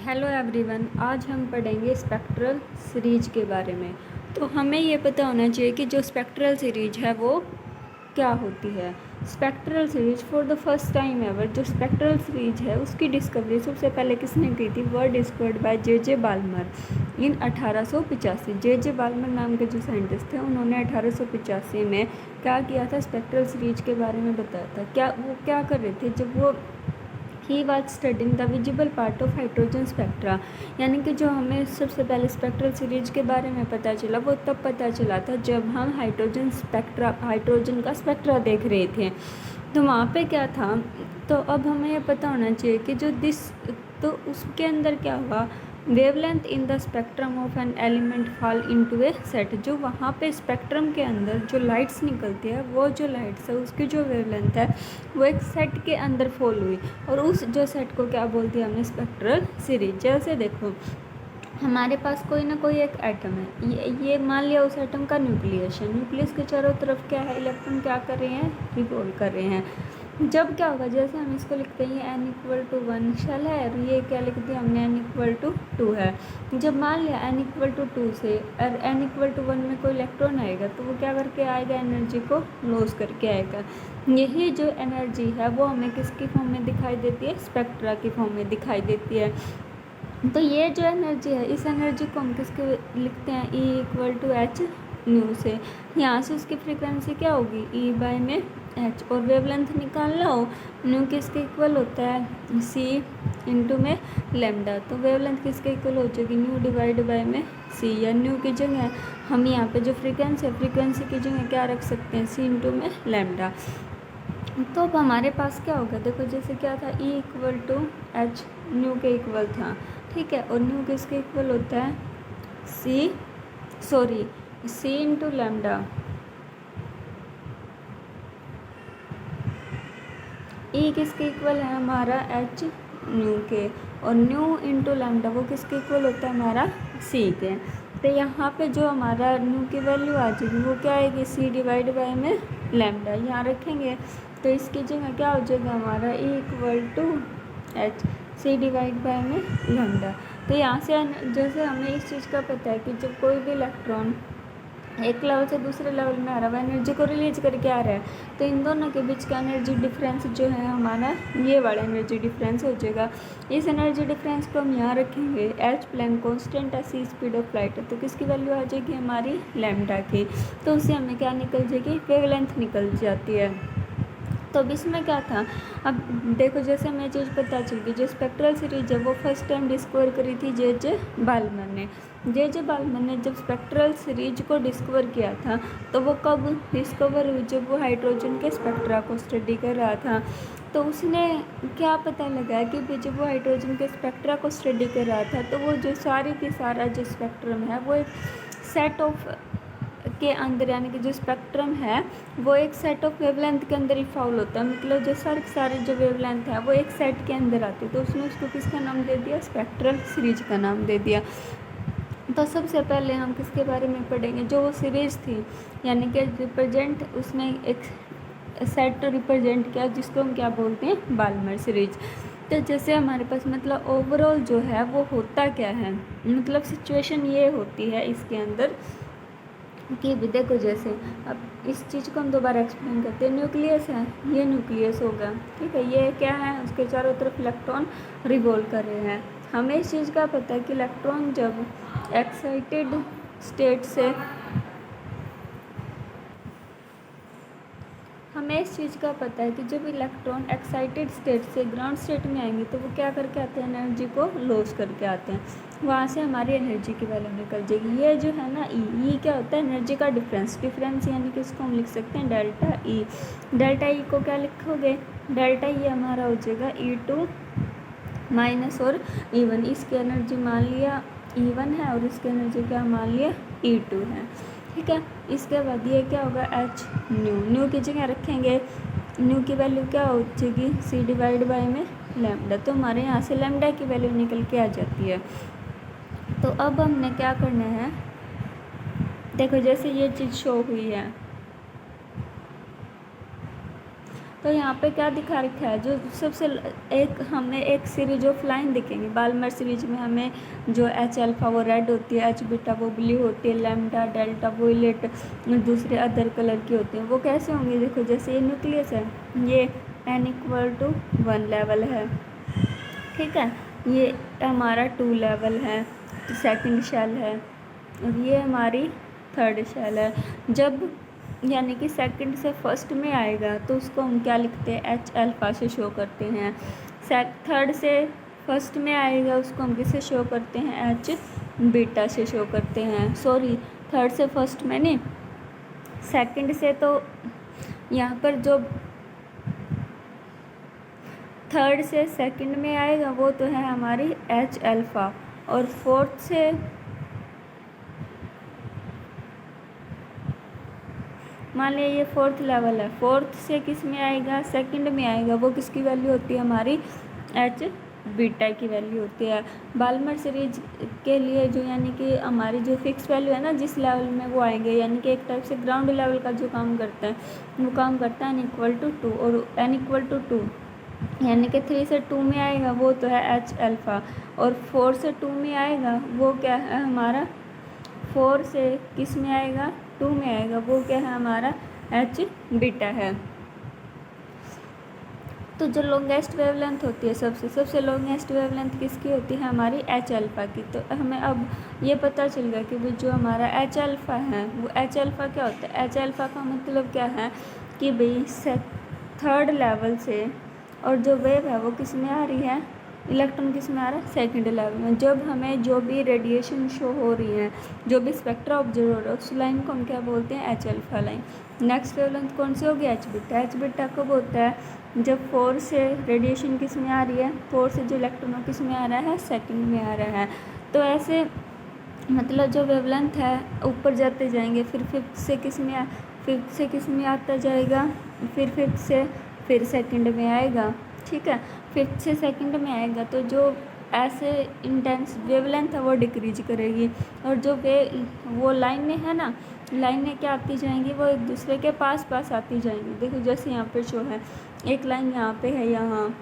Hello everyone, आज हम पढ़ेंगे स्पेक्ट्रल सीरीज के बारे में। तो हमें ये पता होना चाहिए कि जो स्पेक्ट्रल सीरीज है वो क्या होती है। Spectral series for the first time ever, जो स्पेक्ट्रल सीरीज है उसकी डिस्कवरी सबसे पहले किसने की थी? Word discovered by J Balmer in 1885। J Balmer नाम के जो साइंटिस्ट थे उन्होंने 1885 में क्या किया था? स्पेक्ट्रल सीरीज के बारे में बताया था। वो क्या कर रहे थे जब वो he was studying the visible part of hydrogen spectra, यानी कि जो हमें सबसे पहले स्पेक्ट्रल सीरीज के बारे में पता चला वो तब पता चला था जब हम हाइड्रोजन का स्पेक्ट्रा देख रहे थे। तो वहाँ पे क्या था? तो अब हमें ये पता होना चाहिए कि तो उसके अंदर क्या हुआ? Wavelength in the spectrum of an element fall into A set. जो वहाँ पे स्पेक्ट्रम के अंदर जो लाइट्स निकलती है, वो जो लाइट्स है उसकी जो वेवलेंथ है वो एक सेट के अंदर फॉल हुई, और उस जो सेट को क्या बोलते हैं हमने? Spectral series. जैसे देखो, हमारे पास कोई ना कोई एक एटम है, ये मान लिया उस एटम का न्यूक्लियस है। न्यूक्लियस के चारों तरफ क्या है? इलेक्ट्रॉन क्या कर रहे हैं? रिवॉल्व कर रहे हैं। जब क्या होगा? जैसे हम इसको लिखते हैं n = 1 शेल है, और ये क्या लिख दिया हमने? n = 2 है। जब मान लिया n = 2 से और n = 1 में कोई इलेक्ट्रॉन आएगा तो वो क्या करके आएगा? एनर्जी को लॉस करके आएगा। यही जो एनर्जी है वो हमें किसकी फॉर्म में दिखाई देती है? स्पेक्ट्रा की फॉर्म में दिखाई देती है। तो ये जो एनर्जी है, इस एनर्जी को हम किसके लिखते हैं? E = h न्यू से। यहाँ से उसकी फ्रीक्वेंसी क्या होगी? E में h, और वेवलेंथ निकालना हो, न्यू किसके इक्वल होता है? c इंटू में लैम्डा। तो वेवलेंथ किसके इक्वल हो जाएगी? न्यू डिवाइड बाय में c, या न्यू की जगह हम यहाँ पे जो फ्रीक्वेंसी की जगह क्या रख सकते हैं? c इंटू में लैम्डा। तो अब हमारे पास क्या होगा? देखो, जैसे क्या था? E = h न्यू के इक्वल था, ठीक है। और न्यू किसके इक्वल होता है? c into lambda. ई किसके इक्वल है हमारा? h न्यू के, और न्यू इंटू लैम्डा वो किसके इक्वल होता है? हमारा c के। तो यहाँ पे जो हमारा न्यू की वैल्यू आ जाएगी वो क्या आएगी? c डिवाइड बाय में लैम्डा यहाँ रखेंगे, तो इसकी जगह क्या हो जाएगा हमारा? E = h c divide by में लैम्डा। तो यहाँ से जैसे हमें इस चीज़ का पता है कि जब कोई भी इलेक्ट्रॉन एक लेवल से दूसरे लेवल में आ रहा है, एनर्जी को रिलीज करके आ रहा है, तो इन दोनों के बीच का एनर्जी डिफरेंस जो है हमारा, ये वाला एनर्जी डिफरेंस हो जाएगा। इस एनर्जी डिफरेंस को हम यहाँ रखेंगे। एच प्लैंक कांस्टेंट है, c स्पीड ऑफ लाइट है, तो किसकी वैल्यू आ जाएगी? हमारी लैम्डा की। तो उससे हमें क्या निकल जाएगी? वेवलेंथ निकल जाती है। तो अब इसमें क्या था? अब देखो, जैसे हमें चीज़ पता चल गई, जो स्पेक्ट्रल सीरीज है वो फर्स्ट टाइम डिस्कवर करी थी जे बाल्मर ने। जे बाल्मर ने जब स्पेक्ट्रल सीरीज को डिस्कवर किया था तो वो कब डिस्कवर हुई? जब वो हाइड्रोजन के स्पेक्ट्रा को स्टडी कर रहा था। तो उसने क्या पता लगा कि जब वो हाइड्रोजन के स्पेक्ट्रा को स्टडी कर रहा था तो वो जो सारा जो स्पेक्ट्रम है वो एक सेट ऑफ के अंदर, यानी कि जो स्पेक्ट्रम है वो एक सेट ऑफ वेवलेंथ के अंदर ही फाउल होता है। मतलब जो सारे जो वेवलेंथ है वो एक सेट के अंदर आती है। तो उसने उसको किसका नाम दे दिया? स्पेक्ट्रल सीरीज का नाम दे दिया। तो सबसे पहले हम किसके बारे में पढ़ेंगे? जो वो सीरीज थी, यानी कि रिप्रेजेंट, उसमें एक सेट रिप्रेजेंट किया जिसको हम क्या बोलते हैं? Balmer series. तो जैसे हमारे पास मतलब ओवरऑल जो है वो होता क्या है, मतलब सिचुएशन ये होती है इसके अंदर कि देखो, जैसे अब इस चीज़ को हम दोबारा एक्सप्लेन करते हैं। न्यूक्लियस है, ये न्यूक्लियस होगा, ठीक है। ये क्या है? उसके चारों तरफ इलेक्ट्रॉन रिवॉल्व कर रहे हैं। हमें इस चीज़ का पता है कि इलेक्ट्रॉन जब एक्साइटेड स्टेट से हमें इस चीज़ का पता है कि जब इलेक्ट्रॉन एक्साइटेड स्टेट से ग्राउंड स्टेट में आएंगे तो वो क्या करके आते हैं? एनर्जी को लॉस करके आते हैं। वहाँ से हमारी एनर्जी की वैल्यू निकल जाएगी। ये जो है ना ई क्या होता है? एनर्जी का डिफरेंस, यानी कि इसको हम लिख सकते हैं डेल्टा ई। डेल्टा ई को क्या लिखोगे? डेल्टा ई हमारा हो जाएगा E2 माइनस और E1। इसकी एनर्जी मान लिया E1 है और इसकी एनर्जी क्या मान लिया? E2 है, ठीक है। इसके बाद ये क्या होगा? h न्यू की जगह रखेंगे। न्यू की वैल्यू क्या हो जाएगी? c डिवाइड बाय में लैम्डा। तो हमारे यहाँ से लैम्डा की वैल्यू निकल के आ जाती है। तो अब हमने क्या करना है? देखो, जैसे ये चीज़ शो हुई है, तो यहाँ पे क्या दिखा रखा है, जो सबसे एक हमें एक सीरीज ऑफ लाइन दिखेंगे बाल्मर सीरीज में। हमें जो एच अल्फ़ा वो रेड होती है, एच बीटा वो ब्लू होती है, लैम्डा डेल्टा वोलेट दूसरे अदर कलर की होती हैं। वो कैसे होंगे, देखो जैसे ये न्यूक्लियस है, ये n=1 लेवल है, ठीक है। ये हमारा 2 लेवल है, सेकंड शेल है, और ये हमारी थर्ड शेल है। जब यानी कि सेकंड से फर्स्ट में आएगा तो उसको हम क्या लिखते हैं, एच अल्फ़ा से शो करते हैं। थर्ड से फर्स्ट में आएगा उसको हम किससे शो करते हैं, एच बीटा से शो करते हैं। सॉरी, थर्ड से फर्स्ट में नहीं, सेकंड से, तो यहाँ पर जो थर्ड से सेकंड में आएगा वो तो है हमारी एच अल्फ़ा, और फोर्थ से मान लिया ये फोर्थ लेवल है, फोर्थ से किस में आएगा, सेकंड में आएगा, वो किसकी वैल्यू होती है, हमारी एच बीटा की वैल्यू होती है। बाल्मर सीरीज के लिए जो यानी कि हमारी जो फिक्स वैल्यू है ना, जिस लेवल में वो आएंगे, यानी कि एक टाइप से ग्राउंड लेवल का जो काम करता है वो काम करता है n=2, और n=2 यानी कि 3 से 2 में आएगा वो तो है एच अल्फ़ा, और 4 से 2 में आएगा वो क्या है हमारा, 4 से किस में आएगा, 2 में आएगा, वो क्या है हमारा एच बीटा है। तो जो लॉन्गेस्ट वेवलेंथ होती है, सबसे लॉन्गेस्ट वेवलेंथ किसकी होती है, हमारी एच अल्फ़ा की। तो हमें अब ये पता चल गया कि भाई जो हमारा एच अल्फ़ा है वो एच अल्फ़ा क्या होता है। एच अल्फ़ा का मतलब क्या है कि भाई थर्ड लेवल से, और जो वेव है वो किस में आ रही है, इलेक्ट्रॉन किस में आ रहा है, सेकंड लेवल में। जब हमें जो भी रेडिएशन शो हो रही है, जो भी स्पेक्ट्रा ऑब्जर्व हो रहा है, उस लाइन को हम क्या बोलते हैं, H alpha line. Next wavelength कौन सी होगी, एच बीटा। एच बीटा कब होता है, जब 4 से रेडिएशन किस में आ रही है, 4 से जो इलेक्ट्रॉन किस में आ रहा है, सेकंड में आ रहा है। तो ऐसे मतलब जो वेवलेंथ है ऊपर जाते जाएंगे, फिर फिफ्थ से किस में आता जाएगा, फिर फिफ्थ से फिर सेकंड में आएगा, ठीक है। फिफ्थ से सेकंड में आएगा तो जो ऐसे इंटेंस वेवलेंथ है वो डिक्रीज करेगी, और जो वो लाइनें है ना, लाइनें क्या आती जाएंगी, वो एक दूसरे के पास आती जाएंगी। देखो जैसे यहाँ पे शो है, एक लाइन यहाँ पे है, यहाँ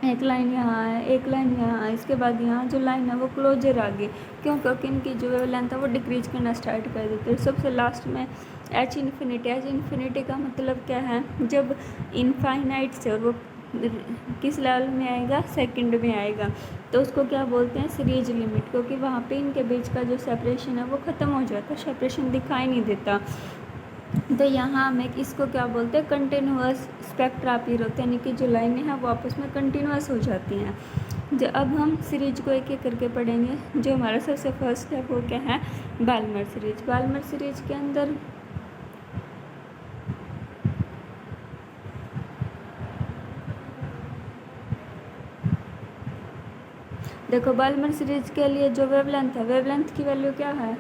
एक लाइन यहाँ है, एक लाइन यहाँ है, इसके बाद यहाँ जो लाइन है वो क्लोजर आ गई। क्यों, क्योंकि इनकी जो वेवलेंथ है वो डिक्रीज करना स्टार्ट कर देते हैं। सबसे लास्ट में एच इन्फिनिटी। एच इन्फिनिटी का मतलब क्या है, जब इनफाइनाइट से, और वो किस लेवल में आएगा, सेकंड में आएगा, तो उसको क्या बोलते हैं, सीरीज लिमिट। क्योंकि वहाँ पे इनके बीच का जो सेपरेशन है वो ख़त्म हो जाता है, सेपरेशन दिखाई नहीं देता। तो यहाँ हमें इसको क्या बोलते हैं, कंटिन्यूअस स्पेक्ट्रा अपीयर होते हैं, यानी कि जो लाइनें हैं वो आपस में कंटिन्यूअस हो जाती हैं। जो अब हम सीरीज को एक एक करके पढ़ेंगे। जो हमारा सबसे फर्स्ट है वो क्या है, बाल्मर सीरीज। बाल्मर सीरीज के अंदर देखो, बाल्मर सीरीज के लिए जो वेवलेंथ है, वेवलेंथ की वैल्यू क्या है,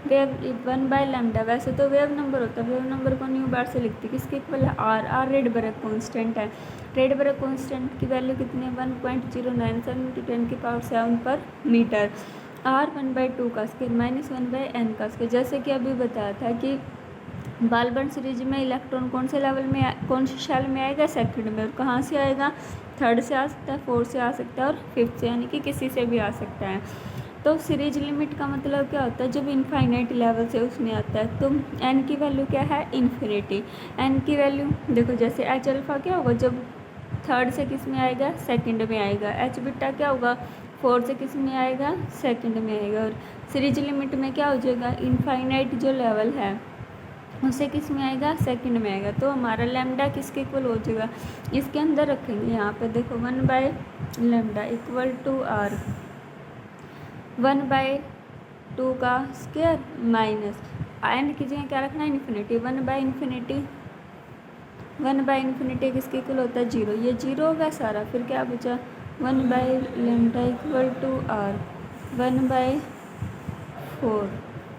वेव 1/λ। वैसे तो वेव नंबर होता है, वेव नंबर को न्यू बार से लिखती है, किसके इक्वल है, आर रेडबर्ग कांस्टेंट है। रेडबर्ग कांस्टेंट की वैल्यू कितनी है, 1.097 पर मीटर। आर 1/2 का स्केयर माइनस 1/n का स्केयर। जैसे कि अभी बताया था कि बाल्मर सीरीज में इलेक्ट्रॉन कौन से लेवल में, कौन से शेल में आएगा, सेकंड में। और कहाँ से आएगा, थर्ड से आ सकता है, फोर्थ से आ सकता है, और फिफ्थ से, यानी कि किसी से भी आ सकता है। तो सीरीज लिमिट का मतलब क्या होता है, जब इनफाइनाइट लेवल से उसमें आता है। तो n की वैल्यू क्या है, इन्फिनिटी। n की वैल्यू देखो, जैसे एच अल्फ़ा क्या होगा, जब थर्ड से किस में आएगा, सेकंड में आएगा। एच बीटा क्या होगा, फोर्थ से किस में आएगा, सेकंड में आएगा। और सीरीज लिमिट में क्या हो जाएगा, इनफाइनाइट जो लेवल है उसे किस में आएगा, सेकंड में आएगा। तो हमारा लैम्डा किसके इक्वल हो जाएगा, इसके अंदर रखेंगे यहाँ पे देखो 1/λ = r, 1/2 का स्क्वायर माइनस n की जगह क्या रखना है, इन्फिनिटी। 1/इन्फिनिटी किसके इक्वल होता है, 0। ये 0 होगा सारा, फिर क्या बचा, 1/λ = r 1/4।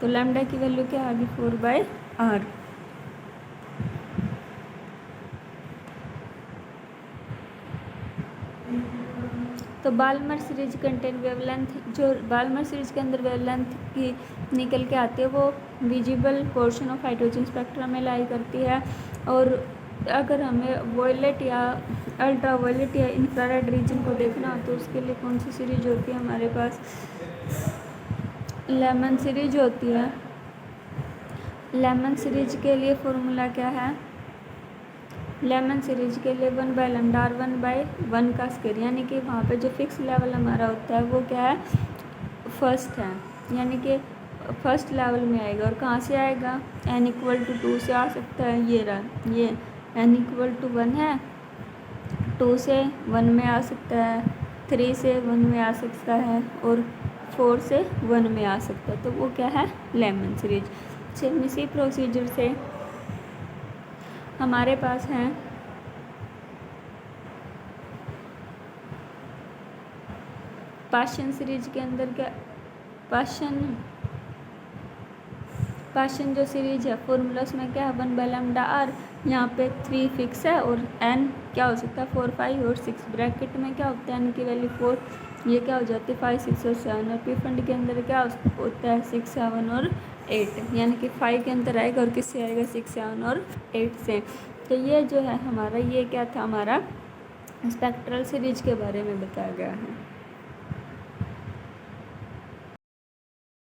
तो लैम्डा की वैल्यू क्या आ गई, 4/r। तो बाल्मर सीरीज कंटेन वेवलेंथ, जो बाल्मर सीरीज के अंदर वेवलेंथ की निकल के आती है वो visible portion of hydrogen spectrum में लाई करती है। और अगर हमें वॉयलेट या अल्ट्रा वॉयलेट या इंफ्रारेड रीजन को देखना हो तो उसके लिए कौन सी सीरीज होती है हमारे पास? लेमन सीरीज होती है। लेमन सीरीज के लिए फॉर्मूला क्या है? लेमन सीरीज के लिए 1/λ 1/1 का स्क्वायर, यानी कि वहाँ पे जो फिक्स लेवल हमारा होता है वो क्या है? फर्स्ट है, यानी कि फर्स्ट लेवल में आएगा। और कहाँ से आएगा? n=2 से आ सकता है। ये रहा, ये n=1 है, 2 से 1 में आ सकता है, 3 से 1 में आ सकता है और 4 से 1 में आ सकता है। तो वो क्या है? Lyman series. सेम इसी प्रोसीजर से हमारे पास हैं पाशन सीरीज के अंदर क्या? पाशन जो सीरीज है फॉर्मूला उसमें क्या है? 1/λr। यहाँ पे 3 फिक्स है और n क्या हो सकता है? 4, 5 और 6। ब्रैकेट में क्या होता है? n की वैल्यू 4, ये क्या हो जाती है? 5, 6 और 7। और पी फंड के अंदर क्या होता है? 6, 7 और 8, यानी कि 5 के अंदर आएगा और किससे आएगा? 6, 7 और 8 से। तो ये जो है हमारा, ये क्या था? हमारा स्पेक्ट्रल सीरीज के बारे में बताया गया है।